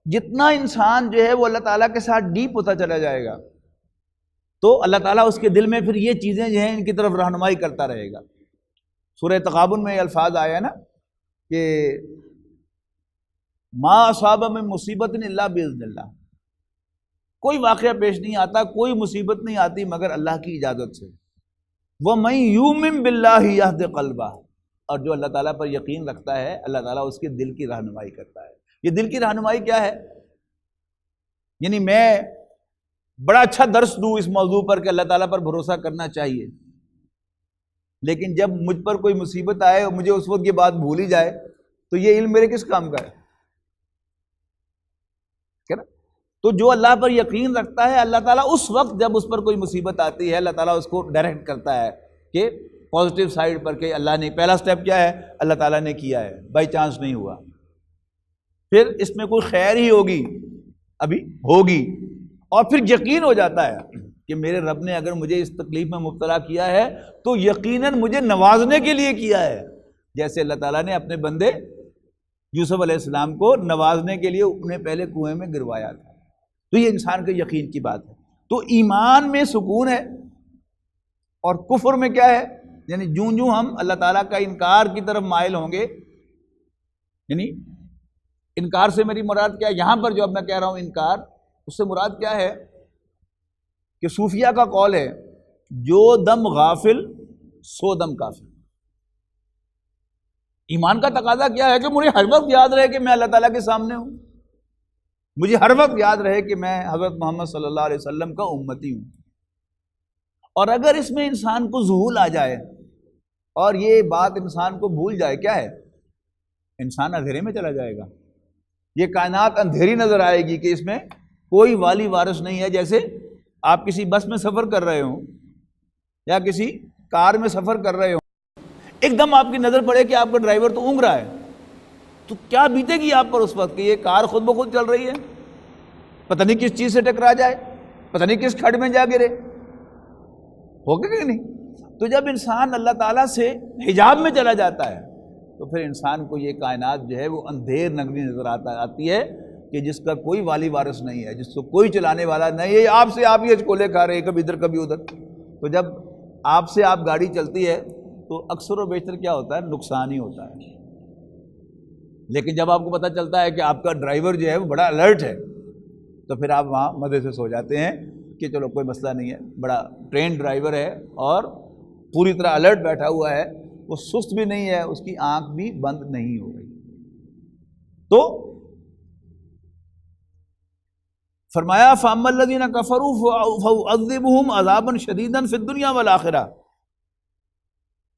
جتنا انسان جو ہے وہ اللہ تعالیٰ کے ساتھ ڈیپ ہوتا چلا جائے گا تو اللہ تعالیٰ اس کے دل میں پھر یہ چیزیں جو ہیں ان کی طرف رہنمائی کرتا رہے گا۔ سورہ تغابن میں یہ الفاظ آیا نا کہ ما اصاب من مصیبت الا باذن اللہ، کوئی واقعہ پیش نہیں آتا، کوئی مصیبت نہیں آتی مگر اللہ کی اجازت سے۔ وَمَن يُؤْمِن بِاللَّهِ يَهْدِ قَلْبَهُ، اور جو اللہ تعالیٰ پر یقین رکھتا ہے اللہ تعالیٰ اس کے دل کی رہنمائی کرتا ہے۔ یہ دل کی رہنمائی کیا ہے؟ یعنی میں بڑا اچھا درس دوں اس موضوع پر کہ اللہ تعالیٰ پر بھروسہ کرنا چاہیے، لیکن جب مجھ پر کوئی مصیبت آئے اور مجھے اس وقت یہ بات بھول ہی جائے تو یہ علم میرے کس کام کا ہے؟ نا؟ تو جو اللہ پر یقین رکھتا ہے اللہ تعالیٰ اس وقت جب اس پر کوئی مصیبت آتی ہے اللہ تعالیٰ اس کو ڈائریکٹ کرتا ہے کہ پازیٹیو سائیڈ پر کہ اللہ نے پہلا سٹیپ کیا ہے، اللہ تعالیٰ نے کیا ہے، بائی چانس نہیں ہوا، پھر اس میں کوئی خیر ہی ہوگی، ابھی ہوگی، اور پھر یقین ہو جاتا ہے کہ میرے رب نے اگر مجھے اس تکلیف میں مبتلا کیا ہے تو یقیناً مجھے نوازنے کے لیے کیا ہے، جیسے اللہ تعالیٰ نے اپنے بندے یوسف علیہ السلام کو نوازنے کے لیے انہیں پہلے کنویں میں گروایا تھا۔ تو یہ انسان کے یقین کی بات ہے۔ تو ایمان میں سکون ہے، اور کفر میں کیا ہے؟ یعنی جوں جوں ہم اللہ تعالیٰ کا انکار کی طرف مائل ہوں گے، یعنی انکار سے میری مراد کیا ہے یہاں پر جو اب میں کہہ رہا ہوں انکار، اس سے مراد کیا ہے کہ صوفیہ کا قول ہے جو دم غافل سو دم کافر۔ ایمان کا تقاضا کیا ہے کہ مجھے ہر وقت یاد رہے کہ میں اللہ تعالیٰ کے سامنے ہوں، مجھے ہر وقت یاد رہے کہ میں حضرت محمد صلی اللہ علیہ وسلم کا امتی ہوں۔ اور اگر اس میں انسان کو ذہول آ جائے اور یہ بات انسان کو بھول جائے، کیا ہے؟ انسان اندھیرے میں چلا جائے گا، یہ کائنات اندھیری نظر آئے گی کہ اس میں کوئی والی وارث نہیں ہے۔ جیسے آپ کسی بس میں سفر کر رہے ہوں یا کسی کار میں سفر کر رہے ہوں، ایک دم آپ کی نظر پڑے کہ آپ کا ڈرائیور تو اونگ رہا ہے، تو کیا بیتے گی آپ پر اس وقت کہ یہ کار خود بخود چل رہی ہے، پتہ نہیں کس چیز سے ٹکرا جائے، پتہ نہیں کس کھڈ میں جا گرے، ہوگا کہ نہیں؟ تو جب انسان اللہ تعالیٰ سے حجاب میں چلا جاتا ہے تو پھر انسان کو یہ کائنات جو ہے وہ اندھیر نگری نظر آتی ہے کہ جس کا کوئی والی وارث نہیں ہے، جس کو کوئی چلانے والا نہیں ہے، آپ سے آپ ہی اچکولے کھا رہے ہیں، کبھی ادھر کبھی ادھر۔ تو جب آپ سے آپ گاڑی چلتی ہے تو اکثر و بیشتر کیا ہوتا ہے؟ نقصان ہی ہوتا ہے۔ لیکن جب آپ کو پتہ چلتا ہے کہ آپ کا ڈرائیور جو ہے وہ بڑا الرٹ ہے تو پھر آپ وہاں مزے سے سو جاتے ہیں کہ چلو کوئی مسئلہ نہیں ہے، بڑا ٹرین ڈرائیور ہے اور پوری طرح الرٹ بیٹھا ہوا ہے، وہ سست بھی نہیں ہے، اس کی آنکھ بھی بند نہیں ہو رہی۔ تو فرمایا فَأَمَّا الَّذِينَ كَفَرُوا فَأُعَذِّبُهُمْ عَذَابًا شَدِيدًا فِي الدُّنْيَا وَالْآخِرَةِ،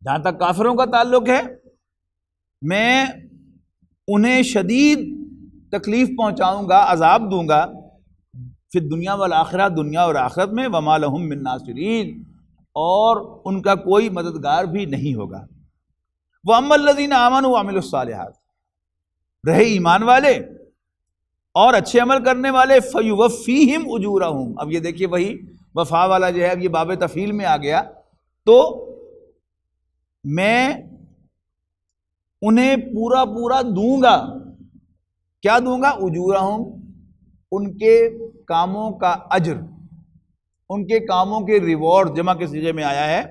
جہاں تک کافروں کا تعلق ہے میں انہیں شدید تکلیف پہنچاؤں گا، عذاب دوں گا، فی الدنیا والآخرہ، دنیا اور آخرت میں، وما لہم من ناصرین، اور ان کا کوئی مددگار بھی نہیں ہوگا۔ وَأَمَّا الَّذِينَ آمَنُوا وَعَمِلُوا الصَّالِحَاتِ، رہے ایمان والے اور اچھے عمل کرنے والے، فَيُوَفِّيهِمْ أُجُورَهُمْ، اب یہ دیکھیے وہی وفا والا جو ہے اب یہ باب تفعیل میں آ گیا، تو میں انہیں پورا پورا دوں گا۔ کیا دوں گا؟ اجورہم، ان کے کاموں کا اجر، ان کے کاموں کے ریوارڈ، جمع کے صیغے میں آیا ہے،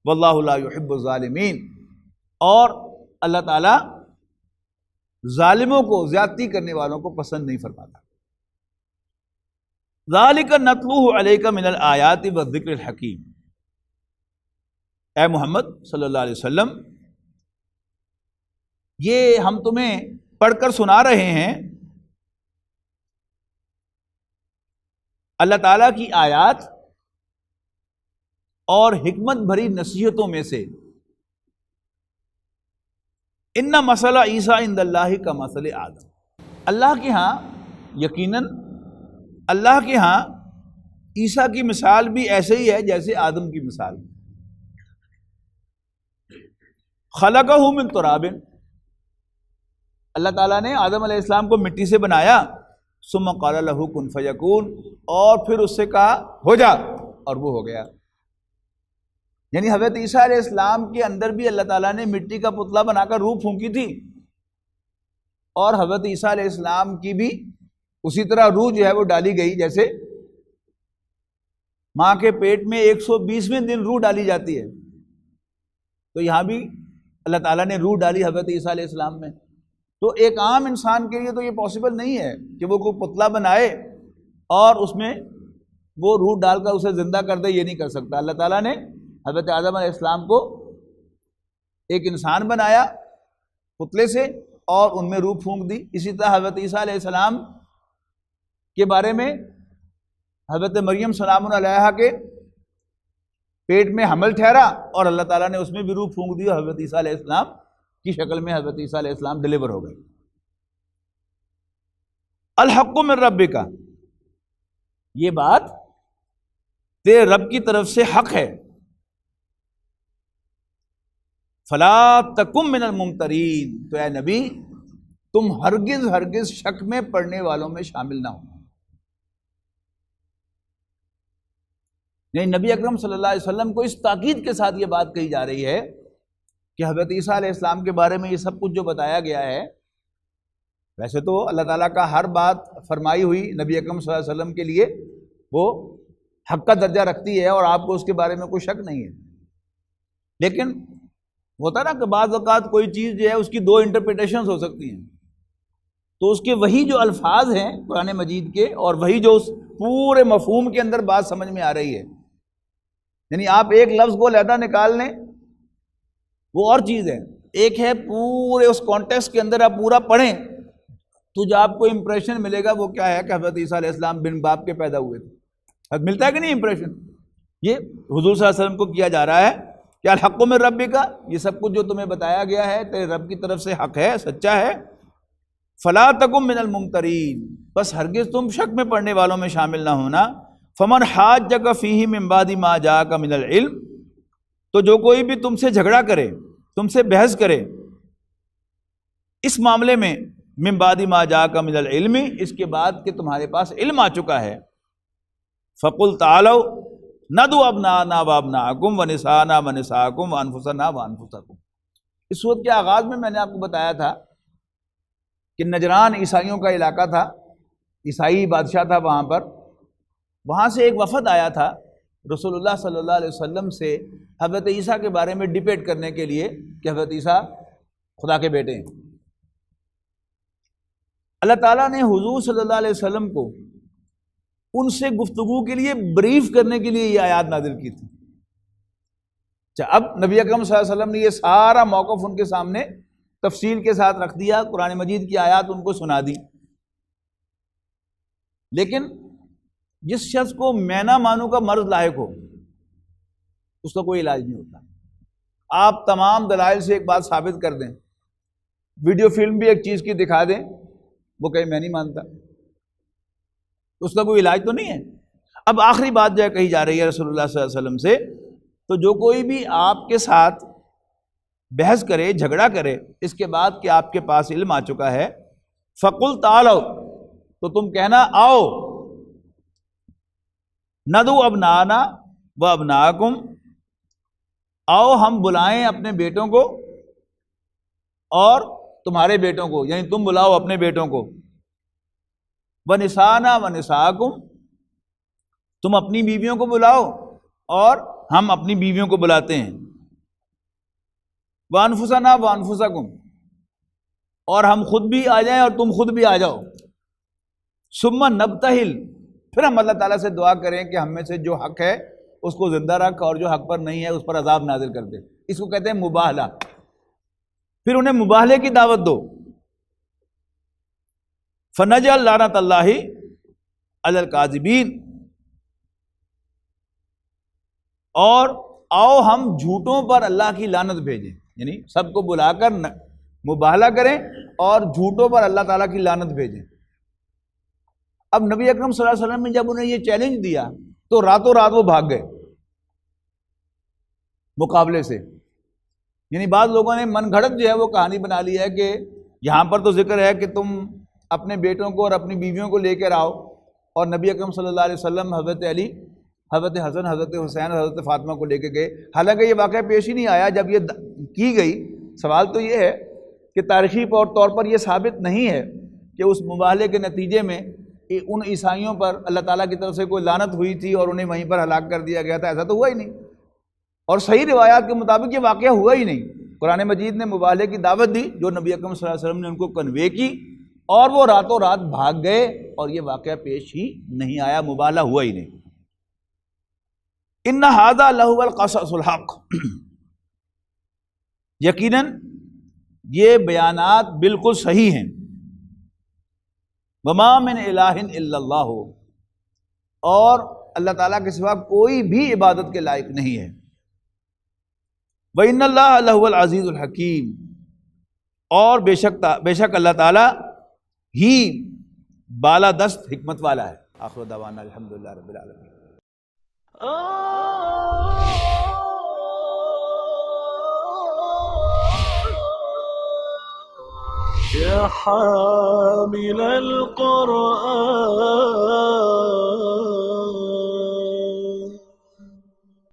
واللہ لا یحب الظالمین، اور اللہ تعالی ظالموں کو، زیادتی کرنے والوں کو پسند نہیں فرماتا۔ ذالک نتلوہ علیک من الآیات والذکر الحکیم، اے محمد صلی اللہ علیہ وسلم یہ ہم تمہیں پڑھ کر سنا رہے ہیں اللہ تعالیٰ کی آیات اور حکمت بھری نصیحتوں میں سے۔ ان مثل عیسیٰ عند اللہ کمثل آدم، اللہ کے ہاں یقیناً اللہ کے ہاں عیسیٰ کی مثال بھی ایسے ہی ہے جیسے آدم کی مثال۔ خلقہ من تراب، اللہ تعالیٰ نے آدم علیہ السلام کو مٹی سے بنایا، ثم قال له کن فیکون، اور پھر اس سے کہا ہو جا، اور وہ ہو گیا۔ یعنی حضرت عیسیٰ علیہ السلام کے اندر بھی اللہ تعالیٰ نے مٹی کا پتلا بنا کر روح پھونکی تھی، اور حضرت عیسیٰ علیہ السلام کی بھی اسی طرح روح جو ہے وہ ڈالی گئی، جیسے ماں کے پیٹ میں 120ویں دن روح ڈالی جاتی ہے، تو یہاں بھی اللہ تعالیٰ نے روح ڈالی حضرت عیسیٰ علیہ السلام میں۔ تو ایک عام انسان کے لیے تو یہ پاسبل نہیں ہے کہ وہ کوئی پتلا بنائے اور اس میں وہ روح ڈال کر اسے زندہ کر دے، یہ نہیں کر سکتا۔ اللہ تعالیٰ نے حضرت آدم علیہ السلام کو ایک انسان بنایا پتلے سے اور ان میں روح پھونک دی۔ اسی طرح حضرت عیسیٰ علیہ السلام کے بارے میں حضرت مریم سلام علیہا کے پیٹ میں حمل ٹھہرا اور اللہ تعالیٰ نے اس میں بھی روح پھونک دی، حضرت عیسیٰ علیہ السلام کی شکل میں حضرت عیسیٰ علیہ السلام ڈیلیور ہو گئے۔ الحق من ربک، یہ بات تیرے رب کی طرف سے حق ہے۔ فلا تکن من الممترین، تو اے نبی تم ہرگز ہرگز شک میں پڑنے والوں میں شامل نہ ہو۔ یعنی نبی اکرم صلی اللہ علیہ وسلم کو اس تاکید کے ساتھ یہ بات کہی جا رہی ہے کہ حضرت عیسیٰ علیہ السلام کے بارے میں یہ سب کچھ جو بتایا گیا ہے، ویسے تو اللہ تعالیٰ کا ہر بات فرمائی ہوئی نبی اکرم صلی اللہ علیہ وسلم کے لیے وہ حق کا درجہ رکھتی ہے اور آپ کو اس کے بارے میں کوئی شک نہیں ہے، لیکن ہوتا نا کہ بعض اوقات کوئی چیز جو ہے اس کی دو انٹرپریٹیشنز ہو سکتی ہیں، تو اس کے وہی جو الفاظ ہیں قرآن مجید کے اور وہی جو اس پورے مفہوم کے اندر بات سمجھ میں آ رہی ہے، یعنی آپ ایک لفظ کو علیحدہ نکال لیں وہ اور چیز ہے، ایک ہے پورے اس کانٹیکسٹ کے اندر آپ پورا پڑھیں تو جو آپ کو امپریشن ملے گا وہ کیا ہے کہ حضرت عیسیٰ علیہ السلام بن باپ کے پیدا ہوئے تھے. ملتا ہے کہ نہیں امپریشن؟ یہ حضور صلی اللہ علیہ وسلم کو کیا جا رہا ہے کہ الحق من ربک، یہ سب کچھ جو تمہیں بتایا گیا ہے تیرے رب کی طرف سے حق ہے، سچا ہے. فلا تکن من الممترین، بس ہرگز تم شک میں پڑنے والوں میں شامل نہ ہونا. فمن حاجک فیہ من بعد ما جاءک من العلم، تو جو کوئی بھی تم سے جھگڑا کرے، تم سے بحث کرے اس معاملے میں، من بعد ما جاءک من العلم، اس کے بعد کہ تمہارے پاس علم آ چکا ہے، فقل تعالوا ندعو ابناءنا وابناءکم ونساءنا ونساءکم وانفسنا وانفسکم. اس صورت کے آغاز میں نے آپ کو بتایا تھا کہ نجران عیسائیوں کا علاقہ تھا، عیسائی بادشاہ تھا وہاں پر. وہاں سے ایک وفد آیا تھا رسول اللہ صلی اللہ علیہ وسلم سے حضرت عیسیٰ کے بارے میں ڈیبیٹ کرنے کے لیے کہ حضرت عیسیٰ خدا کے بیٹے ہیں. اللہ تعالیٰ نے حضور صلی اللہ علیہ وسلم کو ان سے گفتگو کے لیے بریف کرنے کے لیے یہ آیات نازل کی تھی. اب نبی اکرم صلی اللہ علیہ وسلم نے یہ سارا موقف ان کے سامنے تفصیل کے ساتھ رکھ دیا، قرآن مجید کی آیات ان کو سنا دی. لیکن جس شخص کو میں نہ مانوں کا مرض لاحق ہو اس کا کوئی علاج نہیں ہوتا. آپ تمام دلائل سے ایک بات ثابت کر دیں، ویڈیو فلم بھی ایک چیز کی دکھا دیں، وہ کہیں میں نہیں مانتا، اس کا کوئی علاج تو نہیں ہے. اب آخری بات جو ہے کہی جا رہی ہے رسول اللہ صلی اللہ علیہ وسلم سے، تو جو کوئی بھی آپ کے ساتھ بحث کرے، جھگڑا کرے اس کے بعد کہ آپ کے پاس علم آ چکا ہے، فقل تعالوا، تو تم کہنا آؤ، ندعو ابناءنا و ابناءکم، آؤ ہم بلائیں اپنے بیٹوں کو اور تمہارے بیٹوں کو، یعنی تم بلاؤ اپنے بیٹوں کو، ونساءنا ونساءکم، تم اپنی بیویوں کو بلاؤ اور ہم اپنی بیویوں کو بلاتے ہیں، وانفسنا وانفسکم، اور ہم خود بھی آ جائیں اور تم خود بھی آ جاؤ، ثم نبتہل، پھر ہم اللہ تعالیٰ سے دعا کریں کہ ہم میں سے جو حق ہے اس کو زندہ رکھ اور جو حق پر نہیں ہے اس پر عذاب نازل کر دے. اس کو کہتے ہیں مباہلہ. پھر انہیں مباہلے کی دعوت دو. فنجعل لعنت اللہ علی الکاذبین، اور آؤ ہم جھوٹوں پر اللہ کی لعنت بھیجیں، یعنی سب کو بلا کر مباہلہ کریں اور جھوٹوں پر اللہ تعالیٰ کی لعنت بھیجیں. اب نبی اکرم صلی اللہ علیہ وسلم نے جب انہیں یہ چیلنج دیا تو راتوں رات وہ بھاگ گئے مقابلے سے. یعنی بعض لوگوں نے من گھڑت جو ہے وہ کہانی بنا لی ہے کہ یہاں پر تو ذکر ہے کہ تم اپنے بیٹوں کو اور اپنی بیویوں کو لے کر آؤ، اور نبی اکرم صلی اللہ علیہ وسلم حضرت علی، حضرت حسن، حضرت حسین اور حضرت فاطمہ کو لے کے گئے. حالانکہ یہ واقعہ پیش ہی نہیں آیا جب یہ کی گئی. سوال تو یہ ہے کہ تاریخی طور پر یہ ثابت نہیں ہے کہ اس مباہلے کے نتیجے میں ان عیسائیوں پر اللہ تعالیٰ کی طرف سے کوئی لعنت ہوئی تھی اور انہیں وہیں پر ہلاک کر دیا گیا تھا. ایسا تو ہوا ہی نہیں، اور صحیح روایات کے مطابق یہ واقعہ ہوا ہی نہیں. قرآن مجید نے مباہلے کی دعوت دی جو نبی اکرم صلی اللہ علیہ وسلم نے ان کو کنوے کی، اور وہ راتوں رات بھاگ گئے اور یہ واقعہ پیش ہی نہیں آیا، مباہلہ ہوا ہی نہیں. ان ھذا لہو القصص الحق، یقیناً یہ بیانات بالکل صحیح ہیں. وما من الہ الا اللہ، اور اللہ تعالیٰ کے سوا کوئی بھی عبادت کے لائق نہیں ہے. وَإِنَّ اللَّهَ لَهُوَ الْعَزِيزُ الْحَكِيمُ، اور بے شک اللہ تعالیٰ ہی بالا دست حکمت والا ہے. آخر دعوانا الحمدللہ رب العالمین. يا حامل القرآن